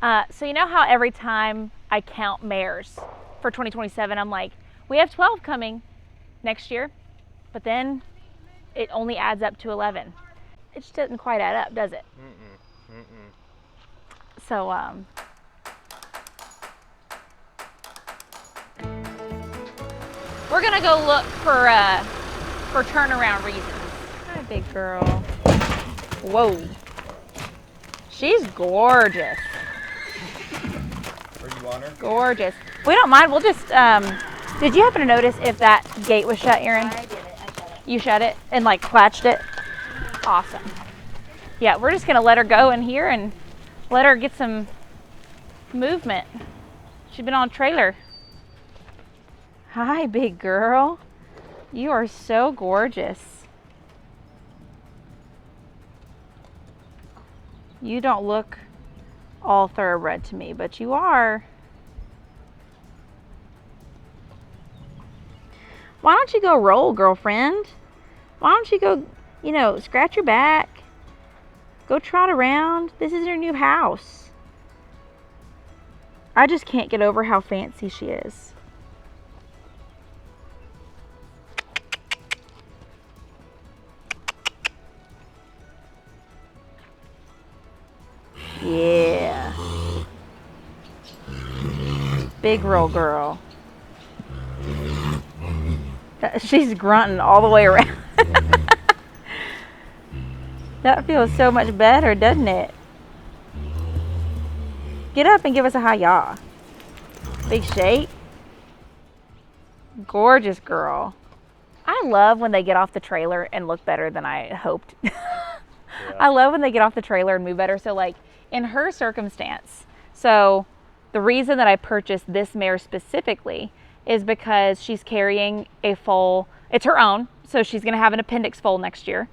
So you know how every time I count mares for 2027, I'm like, we have 12 coming next year, but then it only adds up to 11. It just doesn't quite add up, does it? So, we're gonna go look for turnaround reasons. Hi, big girl. Whoa. She's gorgeous. Are you on her? Gorgeous. We don't mind. We'll just, did you happen to notice if that gate was shut, Erin? I did it. I shut it. You shut it and like latched it? Awesome. Yeah, we're just gonna let her go in here and let her get some movement. She's been on a trailer. Hi, big girl. You are so gorgeous. You don't look all thoroughbred to me, but you are. Why don't you go roll, girlfriend? Why don't you go, you know, scratch your back? Go trot around. This is your new house. I just can't get over how fancy she is. Yeah. Big roll girl. She's grunting all the way around. That feels so much better, doesn't it? Get up and give us a hi-ya. Big shake. Gorgeous girl. I love when they get off the trailer and look better than I hoped. Yeah. I love when they get off the trailer and move better. So like in her circumstance, so the reason that I purchased this mare specifically is because she's carrying a foal. It's her own, so she's gonna have an appendix foal next year.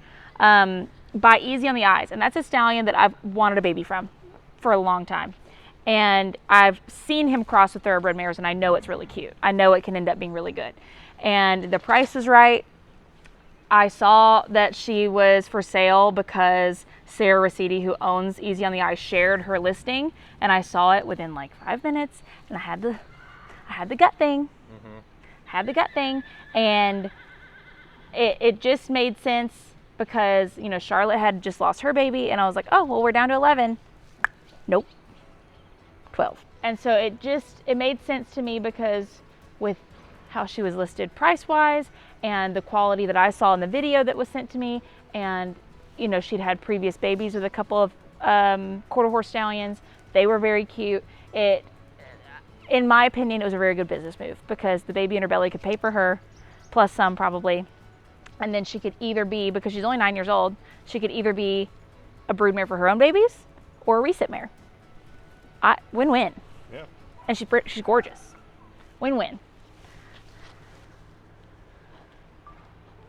By Easy on the Eyes, and that's a stallion that I've wanted a baby from for a long time. And I've seen him cross with thoroughbred mares, and I know it's really cute. I know it can end up being really good. And the price is right. I saw that she was for sale because Sarah Rossetti, who owns Easy on the Eyes, shared her listing, and I saw it within like 5 minutes, and I had the gut thing. Had the gut thing, and it just made sense because, you know, Charlotte had just lost her baby, and I was like, oh, well, we're down to 11. Nope. 12. And so it made sense to me because with how she was listed price-wise and the quality that I saw in the video that was sent to me, and, you know, she'd had previous babies with a couple of quarter horse stallions. They were very cute. In my opinion, it was a very good business move because the baby in her belly could pay for her, plus some probably. And then she could either be, because she's only 9 years old, she could either be a broodmare for her own babies or a resit mare. Win-win. Yeah. And she's gorgeous. Win-win.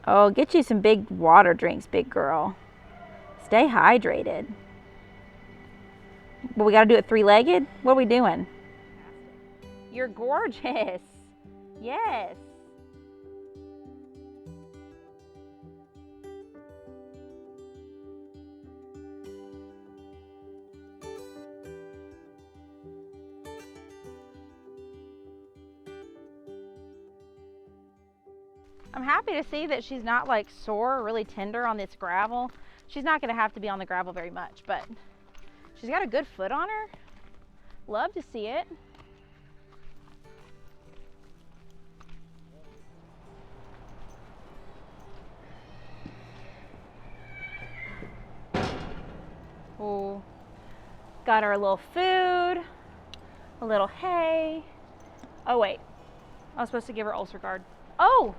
Oh, get you some big water drinks, big girl. Stay hydrated. But we got to do it three-legged? What are we doing? You're gorgeous. Yes. I'm happy to see that she's not like sore or really tender on this gravel. She's not going to have to be on the gravel very much, but she's got a good foot on her. Love to see it. Oh, got her a little food, a little hay. Oh wait, I was supposed to give her ulcer guard. Oh,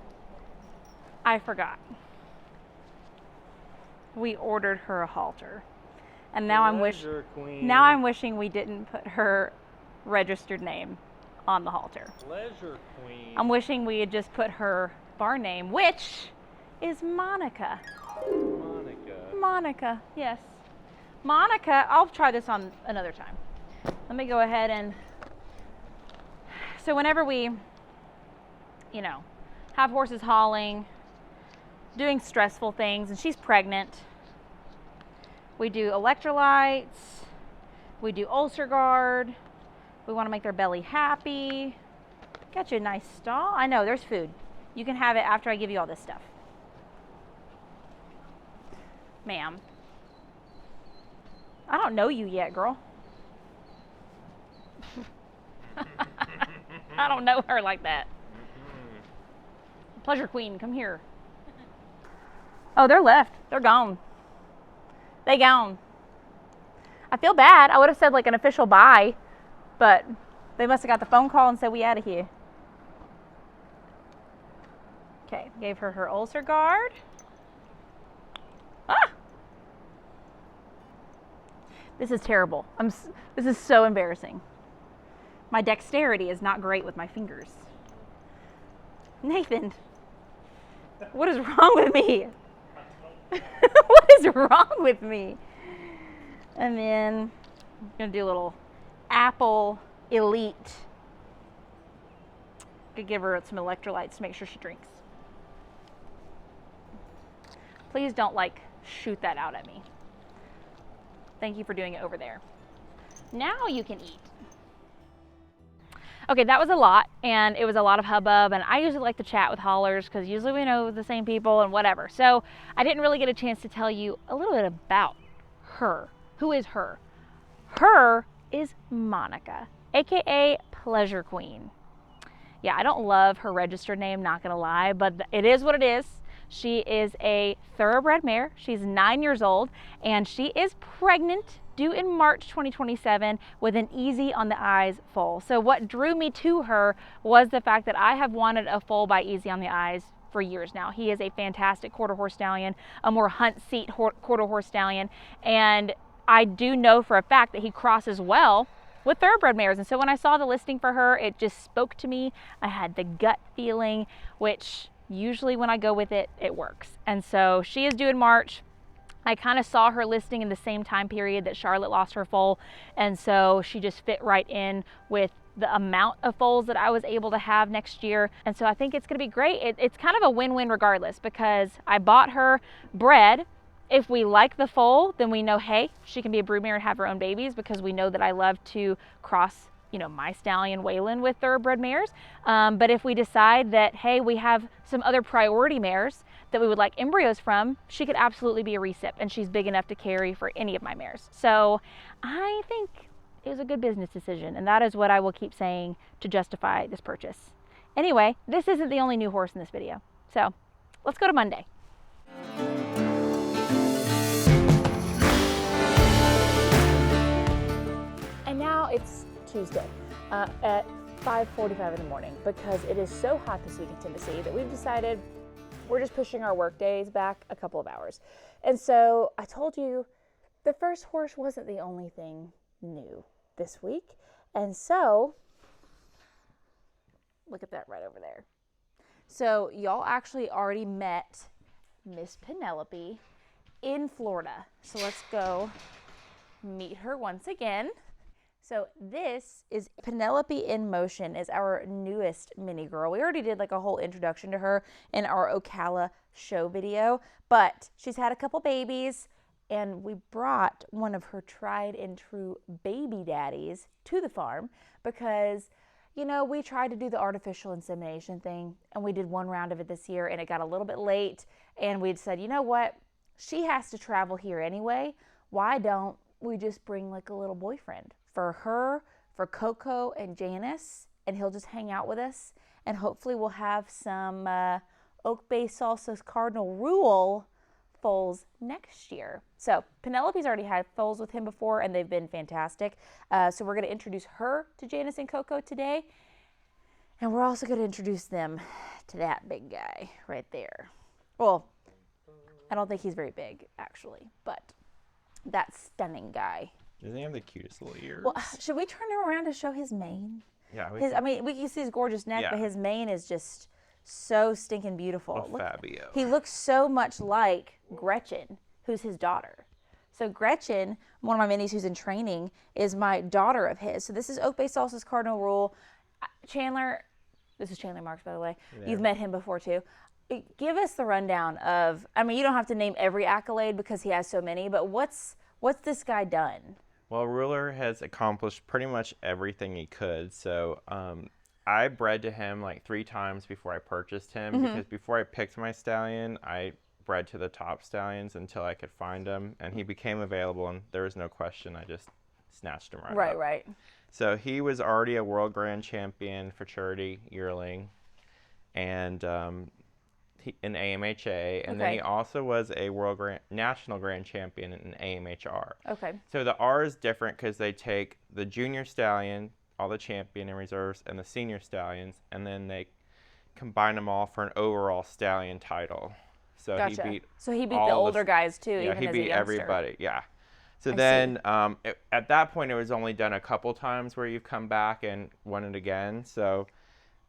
I forgot. We ordered her a halter, and now I'm wishing we didn't put her registered name on the halter. Pleasure Queen. I'm wishing we had just put her barn name, which is Monica. Monica, yes. Monica, I'll try this on another time. Let me go ahead and, so whenever we, you know, have horses hauling, doing stressful things, and she's pregnant, we do electrolytes, We do ulcer guard. We want to make their belly happy. Got you a nice stall. I know, there's food. You can have it after I give you all this stuff. Ma'am. I don't know you yet, girl. I don't know her like that. Pleasure Queen, come here. Oh, they're left. They're gone. They gone. I feel bad. I would have said like an official bye, but they must have got the phone call and said we out of here. Okay, gave her her ulcer guard. Ah! This is terrible. This is so embarrassing. My dexterity is not great with my fingers. Nathan, what is wrong with me? What is wrong with me? And then I'm gonna do a little apple elite. Could give her some electrolytes to make sure she drinks. Please don't like shoot that out at me. Thank you for doing it over there. Now you can eat. Okay, that was a lot, and it was a lot of hubbub, and I usually like to chat with haulers because usually we know the same people and whatever. So I didn't really get a chance to tell you a little bit about her. Who is her? Her is Monica, aka Pleasure Queen. Yeah, I don't love her registered name, not gonna lie, but it is what it is. She is a thoroughbred mare. She's 9 years old, and she is pregnant, due in March 2027, with an Easy on the Eyez foal. So what drew me to her was the fact that I have wanted a foal by Easy on the Eyez for years now. He is a fantastic quarter horse stallion, a more hunt seat quarter horse stallion, and I do know for a fact that he crosses well with thoroughbred mares. And so when I saw the listing for her, it just spoke to me. I had the gut feeling, which usually when I go with it, it works. And so she is due in March. I kind of saw her listing in the same time period that Charlotte lost her foal, and so she just fit right in with the amount of foals that I was able to have next year. And so I think it's going to be great. It's kind of a win-win regardless, because I bought her bred. If we like the foal, then we know, hey, she can be a broodmare and have her own babies, because we know that I love to cross, you know, my stallion Waylon with thoroughbred mares. But if we decide that, hey, we have some other priority mares that we would like embryos from, she could absolutely be a recip, and she's big enough to carry for any of my mares. So I think it was a good business decision, and that is what I will keep saying to justify this purchase. Anyway, this isn't the only new horse in this video. So let's go to Monday. And now it's Tuesday at 5:45 in the morning, because it is so hot this week in Tennessee that we've decided we're just pushing our work days back a couple of hours. And so I told you the first horse wasn't the only thing new this week. And so look at that right over there. So y'all actually already met Miss Penelope in Florida. So let's go meet her once again. So this is Penelope NMotion, is our newest mini girl. We already did like a whole introduction to her in our Ocala show video, but she's had a couple babies, and we brought one of her tried and true baby daddies to the farm because, you know, we tried to do the artificial insemination thing, and we did one round of it this year, and it got a little bit late, and we'd said, you know what, she has to travel here anyway. Why don't we just bring like a little boyfriend for her, for Coco and Janice, and he'll just hang out with us, and hopefully we'll have some Oak Bay Salsa's Cardinal Rule foals next year. So Penelope's already had foals with him before, and they've been fantastic. So we're going to introduce her to Janice and Coco today, and we're also going to introduce them to that big guy right there. Well, I don't think he's very big, actually, but that stunning guy. Doesn't he have the cutest little ears? Well, should we turn him around to show his mane? Yeah. I mean, we can see his gorgeous neck, but his mane is just so stinking beautiful. Look, Fabio. He looks so much like Gretchen, who's his daughter. So Gretchen, one of my minis who's in training, is my daughter of his. So this is Oak Bay Salsa's Cardinal Rule. Chandler, this is Chandler Marks, by the way. Yeah. You've met him before too. Give us the rundown of, I mean, you don't have to name every accolade because he has so many, but what's this guy done? Well, Ruler has accomplished pretty much everything he could. So I bred to him like 3 times before I purchased him, because before I picked my stallion, I bred to the top stallions until I could find him, and he became available, and there was no question. I just snatched him right up. Right. So he was already a world grand champion futurity yearling, and in AMHA, and then he also was a national grand champion in AMHR. Okay. So the R is different because they take the junior stallion, all the champion and reserves, and the senior stallions, and then they combine them all for an overall stallion title. So gotcha. he beat the older guys too. Yeah, even he as beat a everybody. Yeah. So then at that point, it was only done a couple times where you've come back and won it again. So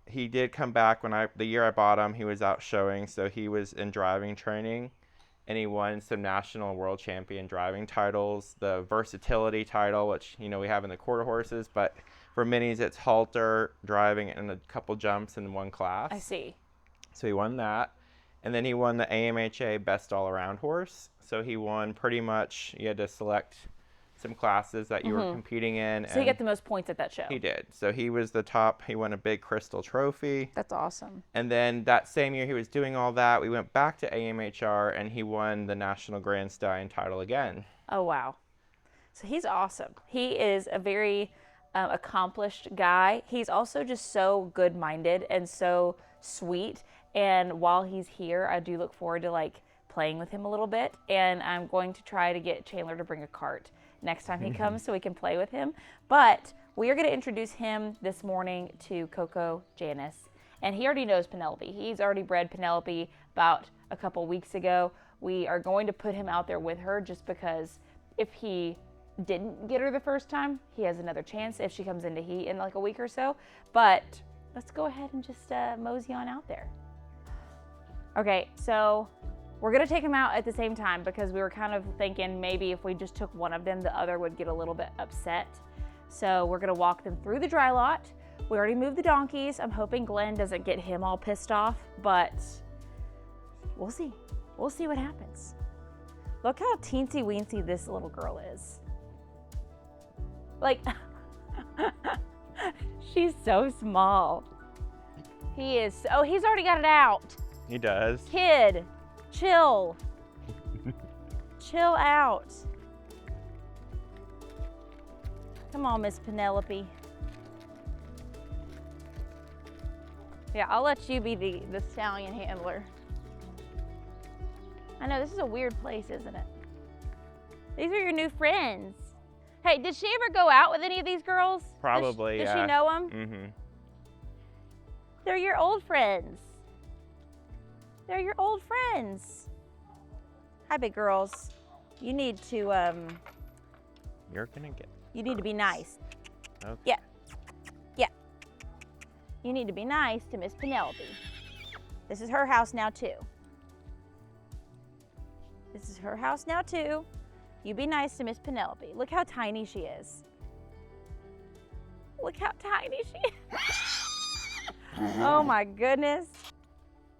he did come back the year I bought him. He was out showing, so he was in driving training, and he won some national world champion driving titles, the versatility title, which we have in the quarter horses, but for minis it's halter, driving, and a couple jumps in one class. I see. So he won that, and then he won the AMHA best all around horse. So he won pretty much. You had to select some classes that you were competing in. So he got the most points at that show. He did. So he was the top. He won a big crystal trophy. That's awesome. And then that same year he was doing all that, we went back to AMHR, and he won the National Grand Stallion title again. Oh, wow. So he's awesome. He is a very accomplished guy. He's also just so good-minded and so sweet. And while he's here, I do look forward to playing with him a little bit. And I'm going to try to get Chandler to bring a cart next time he comes so we can play with him. But we are going to introduce him this morning to Coco, Janice, and he already knows Penelope. He's already bred Penelope about a couple weeks ago. We are going to put him out there with her just because if he didn't get her the first time, he has another chance if she comes into heat in like a week or so. But let's go ahead and just mosey on out there. Okay, so we're gonna take them out at the same time because we were kind of thinking maybe if we just took one of them, the other would get a little bit upset. So we're gonna walk them through the dry lot. We already moved the donkeys. I'm hoping Glenn doesn't get him all pissed off, but we'll see. We'll see what happens. Look how teensy weensy this little girl is. Like, she's so small. He is, oh, he's already got it out. He does. Kid, chill. Chill out. Come on, Miss Penelope. Yeah, I'll let you be the stallion handler. I know, this is a weird place, isn't it? These are your new friends. Hey, did she ever go out with any of these girls? Probably, Does she know them? Mm-hmm. They're your old friends. They're your old friends. Hi, big girls. You need to, You're gonna get... You need to be nice. Okay. Yeah. Yeah. You need to be nice to Miss Penelope. This is her house now, too. This is her house now, too. You be nice to Miss Penelope. Look how tiny she is. Look how tiny she is. Oh, my goodness.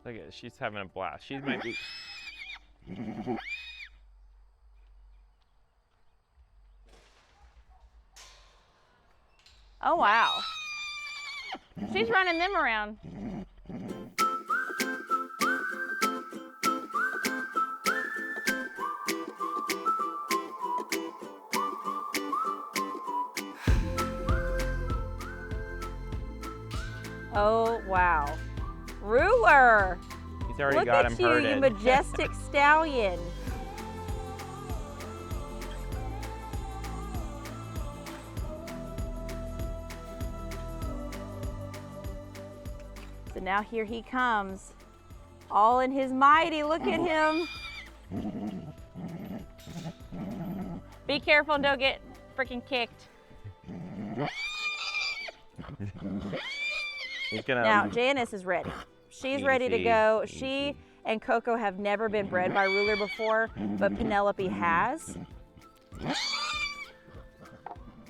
Look at it. She's having a blast. She might be... Oh, wow. She's running them around. Oh, wow. Ruler. He's already got him herded. Look at you, you majestic stallion. So now here he comes, all in his mighty. Look at him. Be careful and don't get freaking kicked. Now Janice is ready. She's ready to go. She and Coco have never been bred by Ruler before, but Penelope has.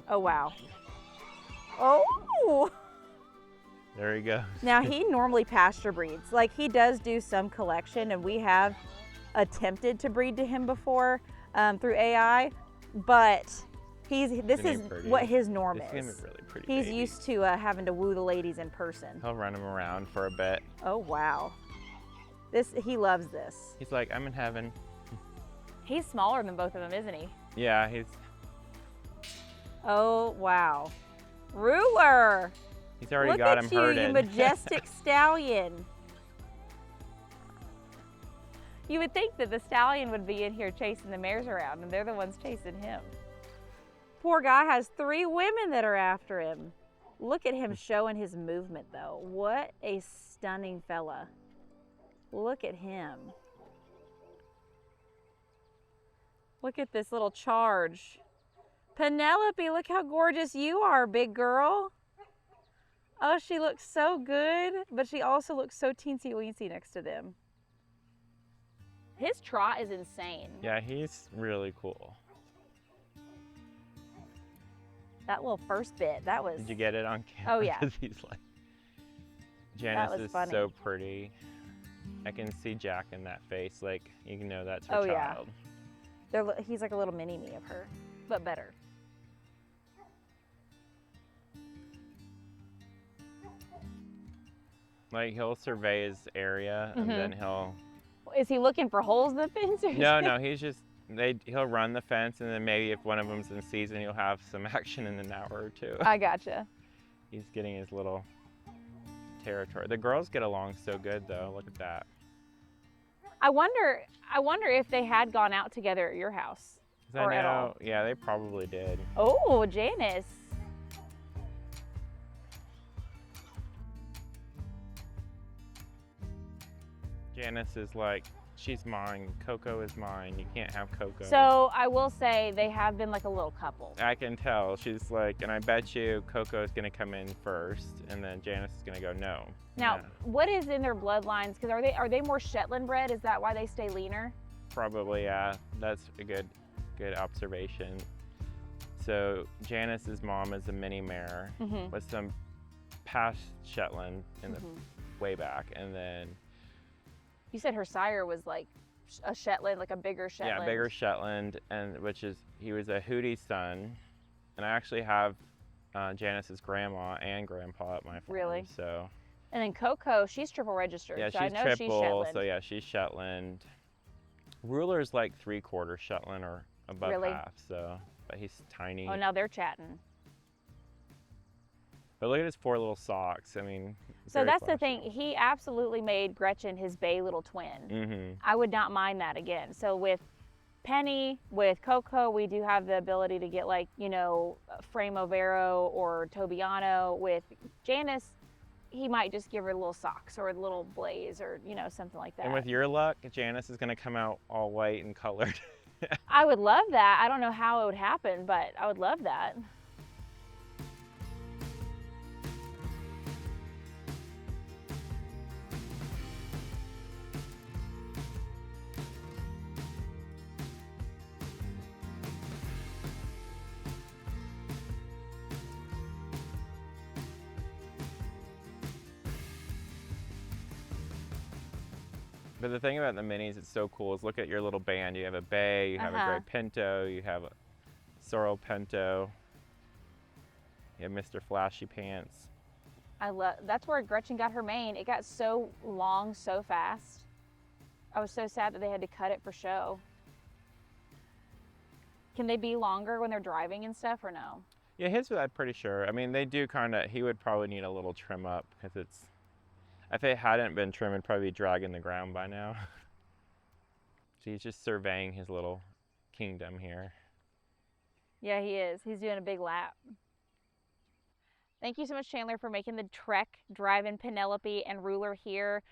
Oh, wow. Oh! There he goes. Now, he normally pasture breeds. Like, he does do some collection, and we have attempted to breed to him before through AI, but This is what his norm is. is. He's a really pretty He's baby. used to having to woo the ladies in person. He'll run him around for a bit. Oh, wow. He loves this. He's like, I'm in heaven. He's smaller than both of them, isn't he? Yeah, he's... Oh, wow. Ruler! He's already got him herded. Look at you, you majestic stallion. You would think that the stallion would be in here chasing the mares around, and they're the ones chasing him. Poor guy has 3 women that are after him. Look at him showing his movement, though. What a stunning fella. Look at him. Look at this little charge. Penelope, look how gorgeous you are, big girl. Oh, she looks so good, but she also looks so teensy-weensy next to them. His trot is insane. Yeah, he's really cool. That little first bit, that was... Did you get it on camera? Oh, yeah. He's like... Janice is funny. So pretty. I can see Jack in that face. Like, you know that's her child. Yeah. He's like a little mini-me of her, but better. Like, he'll survey his area, and then he'll... Is he looking for holes in the fence? Or No, he's just... He'll run the fence, and then maybe if one of them's in season, he'll have some action in an hour or 2. I gotcha. He's getting his little territory. The girls get along so good, though. Look at that. I wonder if they had gone out together at your house. I know, yeah, they probably did. Oh, Janice. Janice is like, she's mine. Coco is mine. You can't have Coco. So I will say they have been like a little couple. I can tell. She's like, and I bet you Coco is going to come in first, and then Janice is going to go no. Now, what is in their bloodlines? Because are they more Shetland bred? Is that why they stay leaner? Probably, yeah. That's a good observation. So Janice's mom is a mini mare with some past Shetland in the way back, and then. You said her sire was like a Shetland, like a bigger Shetland. Yeah, bigger Shetland, and he was a Hootie son, and I actually have Janice's grandma and grandpa at my farm. Really? So. And then Coco, she's triple registered. Yeah, so she's I know triple. She's Shetland. So yeah, she's Shetland. Ruler's like 3/4 Shetland or above half. So, but he's tiny. Oh, now they're chatting. But look at his 4 little socks. I mean, so that's the thing. He absolutely made Gretchen his bay little twin. I would not mind that again. So with Penny, with Coco, we do have the ability to get like, you know, Frame Overo or Tobiano. With Janice, he might just give her little socks or a little blaze or, you know, something like that. And with your luck, Janice is going to come out all white and colored. I would love that. I don't know how it would happen, but I would love that. But the thing about the minis, it's so cool, is look at your little band. You have a bay, you have a gray pinto, you have a sorrel pinto, you have Mr. Flashy Pants. That's where Gretchen got her mane. It got so long so fast. I was so sad that they had to cut it for show. Can they be longer when they're driving and stuff or no? Yeah, his, I'm pretty sure. I mean, they do he would probably need a little trim up because if it hadn't been trimmed, it'd probably be dragging the ground by now. So he's just surveying his little kingdom here. Yeah, he is. He's doing a big lap. Thank you so much, Chandler, for making the trek, driving Penelope and Ruler here.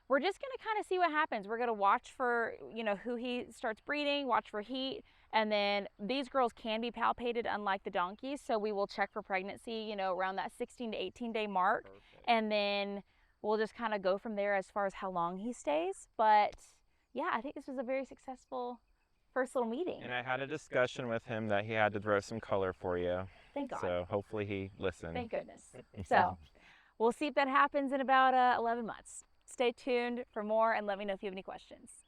We're just going to kind of see what happens. We're going to watch for, you know, who he starts breeding, watch for heat, and then these girls can be palpated unlike the donkeys, so we will check for pregnancy, you know, around that 16 to 18 day mark. Perfect. And then we'll just kind of go from there as far as how long he stays. But yeah, I think this was a very successful first little meeting. And I had a discussion with him that he had to throw some color for you. Thank God. So hopefully he listened. Thank goodness. So we'll see if that happens in about 11 months. Stay tuned for more and let me know if you have any questions.